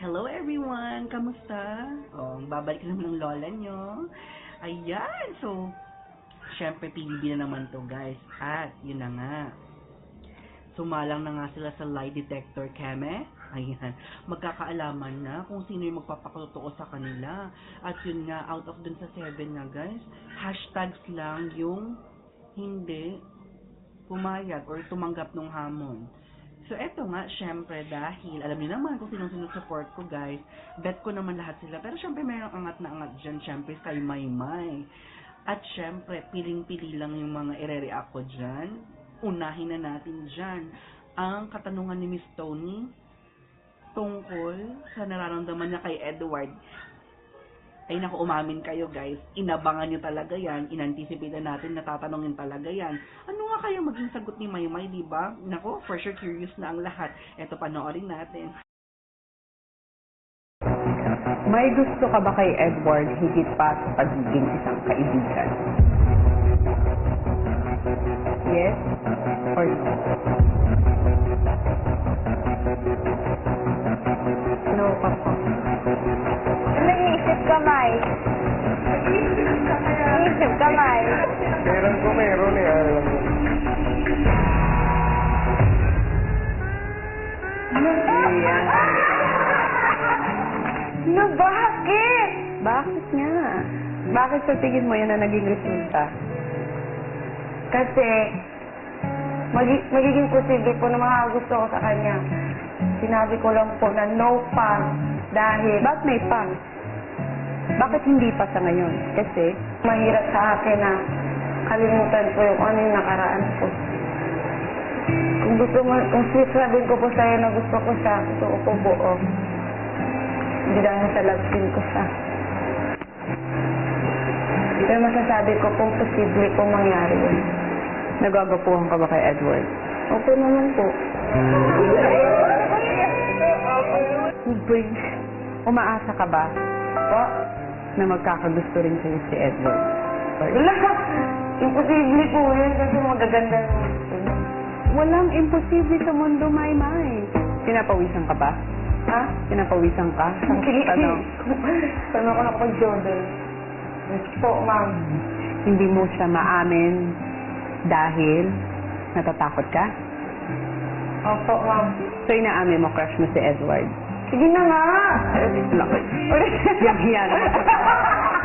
Hello everyone! Kamusta? Babalik naman ng lola nyo. Ayan! So, syempre PBB na naman to guys. At, yun na nga. Sumalang na nga sila sa lie detector keme. Ayan. Magkakaalaman na kung sino yung magpapakatotoo sa kanila. At yun nga, out of dun sa 7 nga guys, hashtags lang yung hindi pumayag or tumanggap ng hamon. So, eto nga, syempre, dahil, alam niyo naman kung sinong sinusupport ko, guys, bet ko naman lahat sila. Pero, syempre, mayroong angat na angat dyan, syempre, kay Maymay. At, syempre, piling-pili lang yung mga ire-react ko dyan. Unahin na natin dyan ang katanungan ni Miss Tony tungkol sa nararamdaman niya kay Edward. Ay naku, umamin kayo guys, inabangan nyo talaga yan, inanticipate natin, natatanungin talaga yan. Ano nga kaya maging sagot ni Maymay, diba? Naku, for sure curious na ang lahat. Eto, panoorin natin. May gusto ka ba kay Edward higit pa sa pagiging isang kaibigan? Yes or no? No pa po. Nag-iisip kamay. Nag-iisip kamay. Meron ko meron eh. Alam mo. No, bakit? Bakit nga? Bakit sa tingin mo yan na naging resulta? Kasi, magiging posible po na gusto ko sa kanya. Sinabi ko lang po na no pa. Dahil, Bakit may pa? Bakit hindi pa sa ngayon? Kasi, mahirap sa akin na kalimutan ko yung ano yung nakaraan ko. Kung sabihin ko po sa'yo na gusto ko siya, gusto ko po buo. Hindi dahil sa love team ko siya. Pero masasabi ko po, posible po mangyari yun. nagagapuhan ka ba kay Edward? Opo naman po. Umaasa ka ba Po? na magkakagusto rin sa'yo si Edward? Wala. Imposible po yun kasi magaganda naman po. Walang imposible sa mundo, Maymay. Pinapawisan ka ba? Ha? Pinapawisan ka? Sige. Tanong. Tanong ko na po, Jordan. Yes po, ma'am. Hindi mo siya maamin dahil natatakot ka? Opo, ma'am. So, inaamin mo crush mo si Edward? Sige na nga! Yung hiya naman ako.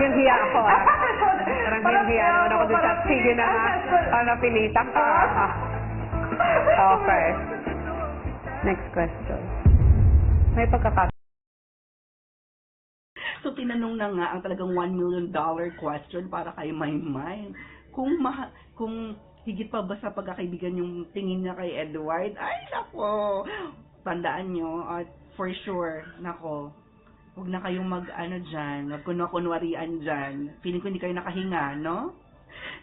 Yung hiya ako, ah. Parang yung hiya naman ako dun sa sige na nga. Parang napilitan ka. Okay. Next question. May pagkakataon. So, tinanong na nga ang talagang $1 million question para kay Maymay. Kung higit pa ba sa pagkakaibigan yung tingin niya kay Edward, ay, nako! Tandaan nyo, at for sure, nako, huwag na kayong dyan, magkunwarian dyan. Feeling ko hindi kayo nakahinga, no?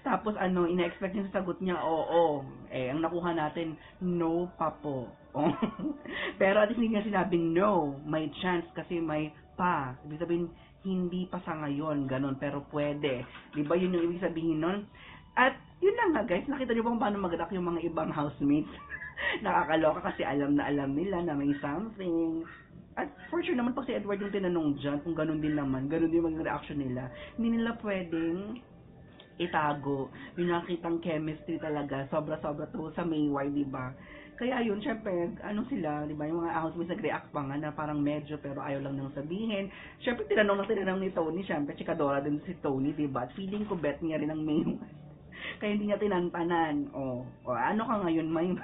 Tapos, ina-expect niya sa sagot niya, oo. Ang nakuha natin, no pa po. Pero at least hindi niya sinabing no. May chance kasi may pa. Ibig sabihin, hindi pa sa ngayon, ganun, pero pwede. Di ba yun yung ibig sabihin nun? At yun lang nga guys, nakita niyo ba kung paano mag-react yung mga ibang housemates? Nakakaloka kasi alam na alam nila na may something. At for sure naman pag si Edward yung tinanong dyan, kung ganun din naman, ganun din maging reaction nila, hindi nila pwedeng itago. Yung nakitang chemistry talaga, sobra-sobra to sa Mayway, di ba? Kaya yun, syempre, sila, di ba, yung mga housemates nag-react pa nga na parang medyo pero ayaw lang nang sabihin. Syempre, tinanong ni Tony, syempre, chikadora din si Tony, di ba? At feeling ko bet niya rin ang Mayway. Kaya hindi niya tinantanan. Ano ka ngayon, May?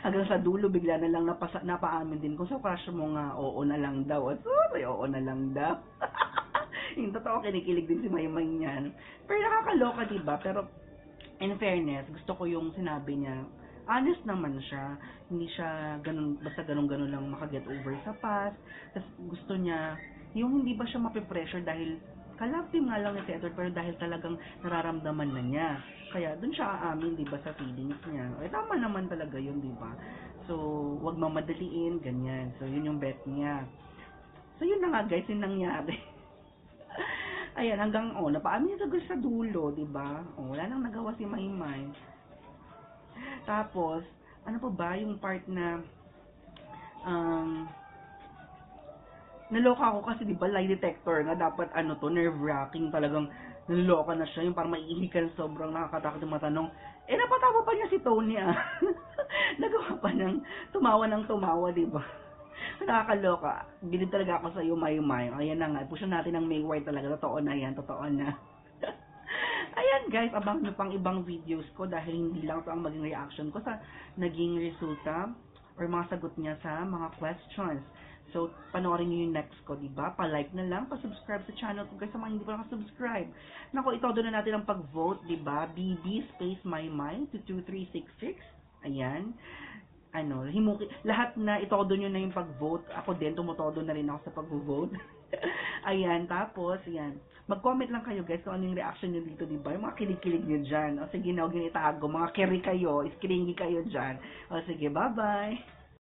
Hanggang sa dulo, bigla na lang napaamin din. Kung sa crush mo nga, oo na lang daw. At oo na lang daw. Yung totoo, kinikilig din si Maymay niyan. Pero nakakaloka, diba? Pero, in fairness, gusto ko yung sinabi niya, honest naman siya. Hindi siya basta ganun-ganun lang makaget over sa past. Tapos gusto niya, yung hindi ba siya mapipressure dahil kalab team nga lang ni si Edward, pero dahil talagang nararamdaman na niya. Kaya dun siya aamin, di ba, sa feelings niya. Tama naman talaga yun, di ba? So, wag mamadaliin, ganyan. So, yun yung bet niya. So, yun na nga guys, yun nangyari. Ayan, hanggang, napaamin niya sa dulo, di ba? Wala nang nagawa si Maymay. Tapos, ano pa ba yung part na, naloka ako kasi, di ba, lie detector nga, dapat nerve-wracking, talagang naloka na siya, yung parang maiihikan, sobrang nakakatakot yung matanong. Napatawa pa niya si Tony, Nagawa pa tumawa, di ba? Nakakaloka. Bilib talaga ako sa iyo, Maymay. Ayan na nga, push natin ang May White talaga, totoo na yan, totoo na. Ayan guys, abang nyo pang ibang videos ko dahil hindi lang ito ang maging reaction ko sa naging resulta or mga sagot niya sa mga questions. So, panoorin nyo yung next ko, diba? Pa-like na lang, pa-subscribe sa channel ko guys sa mga hindi pa nakasubscribe. Nako, itodo na natin ang pag-vote, diba? BB space Maymay to 2366. Ayan. Lahat na itodo nyo na yung pag-vote. Ako din, tumutodo na rin ako sa pag-vote. Ayan, tapos, ayan. Mag-comment lang kayo guys kung ano yung reaction nyo dito, diba? Yung mga kilig-kilig nyo dyan. O sige, huwag nyo itago. Mga keri kayo, iskringi kayo dyan. O sige, bye-bye!